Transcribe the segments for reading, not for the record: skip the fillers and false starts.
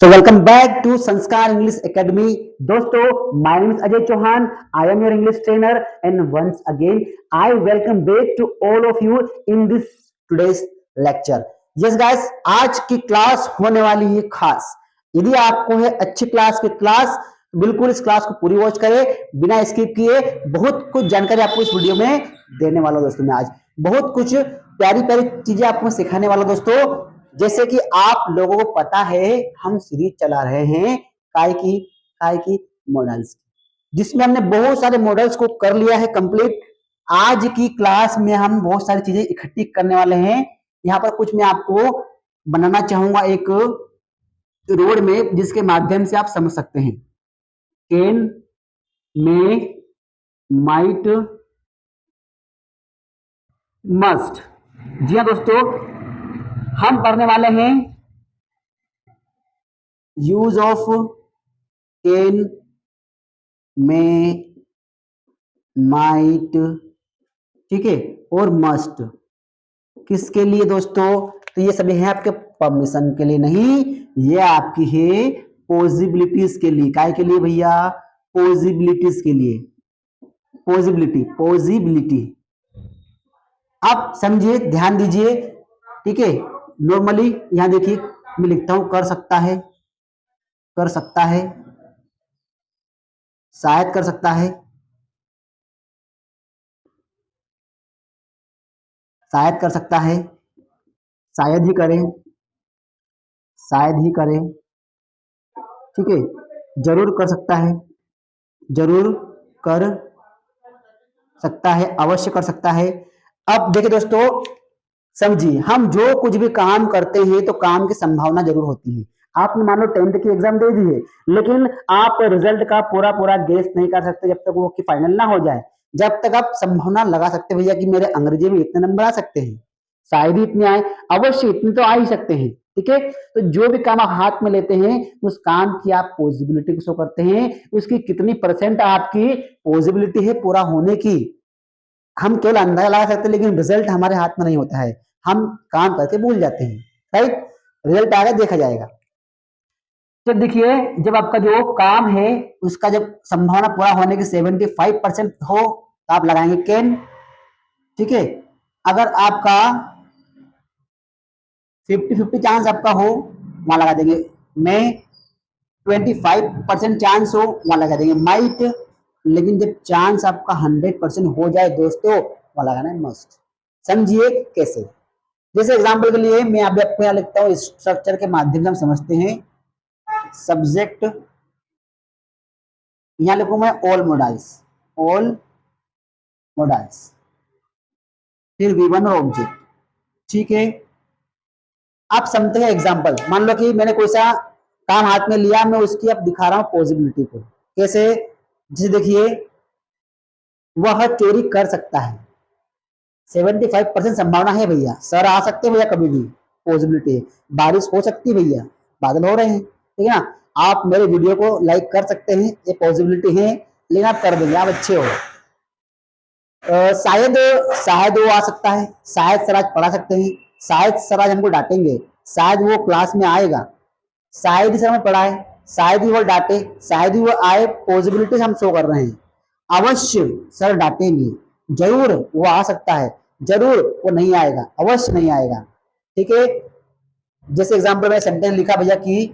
So welcome back to Sanskar English Academy. दोस्तों, my name is Ajay Chauhan. I am your English trainer, and once again, I welcome back to all of you in this today's lecture. Yes, guys, आज की class होने वाली है खास. यदि आपको है अच्छी क्लास की क्लास, बिल्कुल इस क्लास को पूरी वॉच करें बिना स्किप किए. बहुत कुछ जानकारी आपको इस वीडियो में देने वाला हूं दोस्तों. मैं आज बहुत कुछ प्यारी प्यारी चीजें आपको सिखाने वाला हूं दोस्तों. जैसे कि आप लोगों को पता है, हम सीरीज चला रहे हैं काय की मॉडल्स, जिसमें हमने बहुत सारे मॉडल्स को कर लिया है कंप्लीट. आज की क्लास में हम बहुत सारी चीजें इकट्ठी करने वाले हैं. यहाँ पर कुछ मैं आपको बनाना चाहूंगा एक रोड मैप, जिसके माध्यम से आप समझ सकते हैं. Can, may, might, must. जी हाँ दोस्तों, हम पढ़ने वाले हैं use of can, may, might, ठीक है, और मस्ट. किसके लिए दोस्तों? तो ये सभी है आपके परमिशन के लिए नहीं, ये आपकी है पॉसिबिलिटीज के लिए. काय के लिए भैया? पॉसिबिलिटीज के लिए. पॉसिबिलिटी. आप समझिए, ध्यान दीजिए, ठीक है. नॉर्मली यहां देखिए, मैं लिखता हूं कर सकता है, कर सकता है, शायद कर सकता है, शायद कर सकता है, शायद ही करें, शायद ही करें, ठीक है, जरूर कर सकता है, जरूर कर सकता है, अवश्य कर सकता है. अब देखिए दोस्तों, समझिए, हम जो कुछ भी काम करते हैं तो काम की संभावना जरूर होती है. आपने मान लो 10th की एग्जाम दे दी है, लेकिन आप रिजल्ट का पूरा पूरा गेस नहीं कर सकते जब तक वो की फाइनल ना हो जाए. जब तक आप संभावना लगा सकते भैया कि मेरे अंग्रेजी में इतने नंबर आ सकते हैं, शायद ही इतने आए, अवश्य इतने तो आ ही सकते हैं. ठीक है, तो जो भी काम आप हाथ में लेते हैं, उस काम की आप पॉसिबिलिटी को शो करते हैं, उसकी कितनी परसेंट आपकी पॉसिबिलिटी है पूरा होने की. हम केवल अंदाजा लगा सकते हैं, लेकिन रिजल्ट हमारे हाथ में नहीं होता है. हम काम करके भूल जाते हैं. राइट, रिजल्ट आएगा, देखा जाएगा. तो देखिए, जब आपका जो काम है उसका जब संभावना पूरा होने की 75% हो, तो आप लगाएंगे कैन. ठीक है, अगर आपका 50-50 चांस आपका हो, वहां लगा देंगे मे. 25% चांस हो, वहां लगा देंगे माइट. लेकिन जब चांस आपका 100% हो जाए दोस्तों, वहां लगाना है मस्ट. समझिए कैसे. जैसे एग्जांपल के लिए मैं आपको यहाँ लिखता हूँ, स्ट्रक्चर के माध्यम से हम समझते हैं. सब्जेक्ट, यहाँ लिखूं मैं ऑल मॉडल्स, ऑल मॉडल्स, फिर V1 और ऑब्जेक्ट. ठीक है, आप समझते हैं एग्जांपल. मान लो कि मैंने कोई सा काम हाथ में लिया, मैं उसकी अब दिखा रहा हूं पॉसिबिलिटी को. कैसे? जैसे देखिए, वह चोरी कर सकता है. 75% संभावना है भैया. सर आ सकते हैं भैया, कभी भी पॉसिबिलिटी है. बारिश हो सकती है भैया, बादल हो रहे हैं, ठीक है ना. आप मेरे वीडियो को लाइक कर सकते हैं, ये पॉसिबिलिटी है, लेकिन आप कर देंगे, आप अच्छे हो. शायद, शायद वो आ सकता है, शायद सर आज पढ़ा सकते हैं, शायद सर आज हमको डांटेंगे, शायद वो क्लास में आएगा, शायद ही सर हमें पढ़ाए, शायद ही वो डांटे, शायद ही वो आए. पॉसिबिलिटीज हम शो कर रहे हैं. अवश्य सर डांटेंगे, जरूर वो आ सकता है, जरूर वो नहीं आएगा, अवश्य नहीं आएगा. ठीक है, जैसे एग्जांपल में सेंटेंस लिखा भैया कि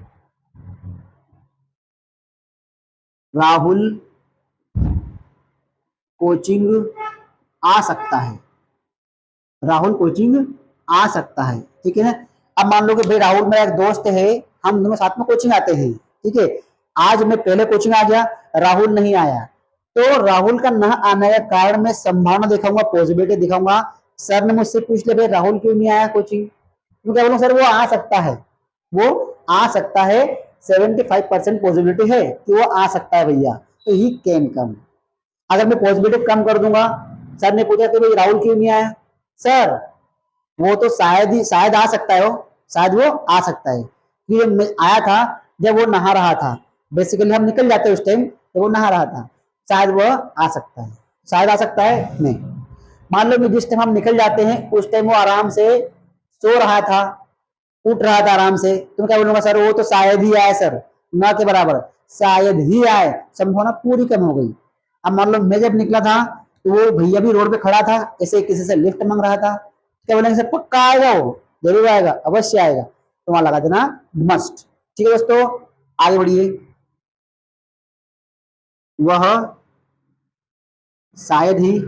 राहुल कोचिंग आ सकता है, राहुल कोचिंग आ सकता है. ठीक है ना. अब मान लो कि भाई राहुल मेरा एक दोस्त है, हम दोनों साथ में कोचिंग आते हैं. ठीक है, आज मैं पहले कोचिंग आ गया, राहुल नहीं आया, तो राहुल का न आने का कारण मैं संभावना दिखाऊंगा, पॉसिबिलिटी दिखाऊंगा. सर ने मुझसे पूछ लिया भाई राहुल क्यों नहीं आया कोचिंग, तो क्या बोलूं, सर वो आ सकता है, वो आ सकता है. 75% पॉसिबिलिटी है कि वो आ सकता है भैया, तो ही कैन कम. अगर मैं पॉसिबिलिटी कम कर दूंगा, सर ने पूछा कि भाई राहुल क्यों नहीं आया, सर वो तो शायद ही, शायद आ सकता है, वो शायद वो आ सकता है. ये आया था जब वो नहा रहा था. बेसिकली हम निकल जाते हैं उस टाइम जब वो नहा रहा था. शायद वो आ सकता है, शायद आ सकता है नहीं. मान लो कि जिस टाइम हम निकल जाते हैं उस टाइम वो आराम से सो रहा था, उठ रहा था आराम से, तो मैं क्या बोलूंगा सर वो तो शायद ही आए सर, न के बराबर, शायद ही आए, संभावना पूरी कम हो गई। अब मान लो मैं जब निकला था तो वो भैया भी रोड पे खड़ा था, ऐसे किसी से लिफ्ट मांग रहा था, क्या बोलेंगे सर पक्का आएगा, वो जरूर आएगा, अवश्य आएगा, तो वहां लगा देना मस्ट। ठीक है दोस्तों, आगे बढ़िए। वह शायद ही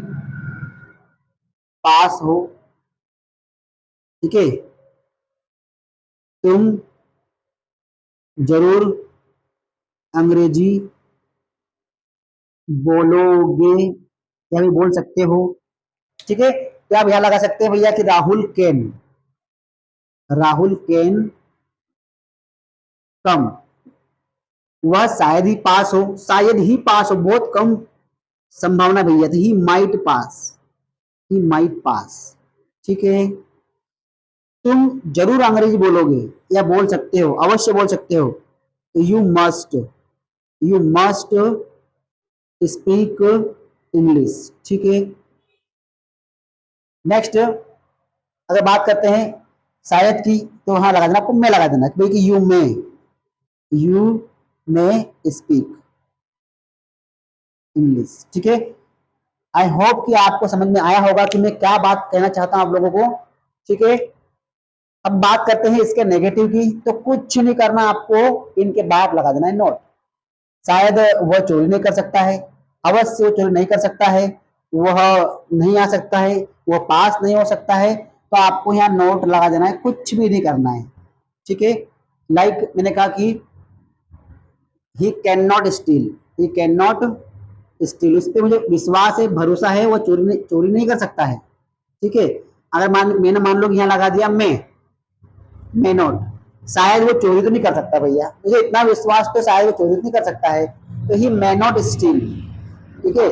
पास हो, ठीक है, तुम जरूर अंग्रेजी बोलोगे या भी बोल सकते हो, ठीक है। क्या भैया लगा सकते हैं भैया कि राहुल कैन कम, वह शायद ही पास हो, शायद ही पास हो, बहुत कम संभावना भैया थी, he might pass, he might पास, ठीक है। तुम जरूर अंग्रेजी बोलोगे या बोल सकते हो, अवश्य बोल सकते हो, तो यू मस्ट स्पीक इंग्लिश, ठीक है। नेक्स्ट अगर बात करते हैं शायद की, तो हाँ लगा देना, आपको मैं लगा देना कि भाई कि यू मे स्पीक इंग्लिश, ठीक है। आई होप कि आपको समझ में आया होगा कि मैं क्या बात कहना चाहता हूं आप लोगों को, ठीक है। अब बात करते हैं इसके नेगेटिव की, तो कुछ नहीं करना, आपको इनके बाद लगा देना है नोट। शायद वह चोरी नहीं कर सकता है, अवश्य वो चोरी नहीं कर सकता है, वह नहीं आ सकता है, वह पास नहीं हो सकता है, तो आपको यहाँ नोट लगा देना है, कुछ भी नहीं करना है, ठीक है। लाइक मैंने कहा कि he can not steel, he can not steel, उस पर मुझे विश्वास है, भरोसा है, वो चोरी नहीं कर सकता है, ठीक है। अगर मैंने मान लो यहाँ लगा दिया मैं नॉट, शायद वो चोरी तो नहीं कर सकता भैया, मुझे इतना विश्वास तो शायद वो चोरी तो नहीं कर सकता है, तो ही may नॉट स्टील, ठीक है।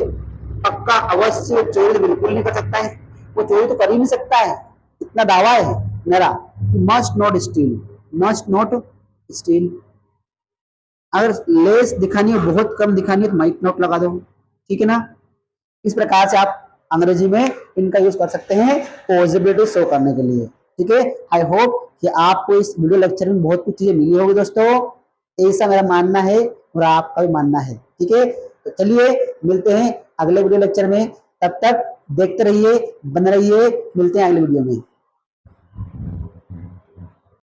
पक्का अवश्य वो चोरी तो बिल्कुल नहीं कर सकता है, वो चोरी तो कर ही नहीं सकता है, इतना दावा है मेरा, मस्ट नॉट स्टील। अगर लेस दिखानी है, बहुत कम दिखानी है, तो माइट नॉट लगा दो, ठीक है ना। इस प्रकार से आप अंग्रेजी में इनका यूज कर सकते हैं पॉजिटिविटी शो करने के लिए, ठीक है। आई होप कि आपको इस वीडियो लेक्चर में बहुत कुछ चीजें मिली होगी दोस्तों, ऐसा मेरा मानना है और आपका भी मानना है, ठीक है। तो चलिए मिलते हैं अगले वीडियो लेक्चर में, तब तक देखते रहिए, बने रहिए, मिलते हैं अगले वीडियो में।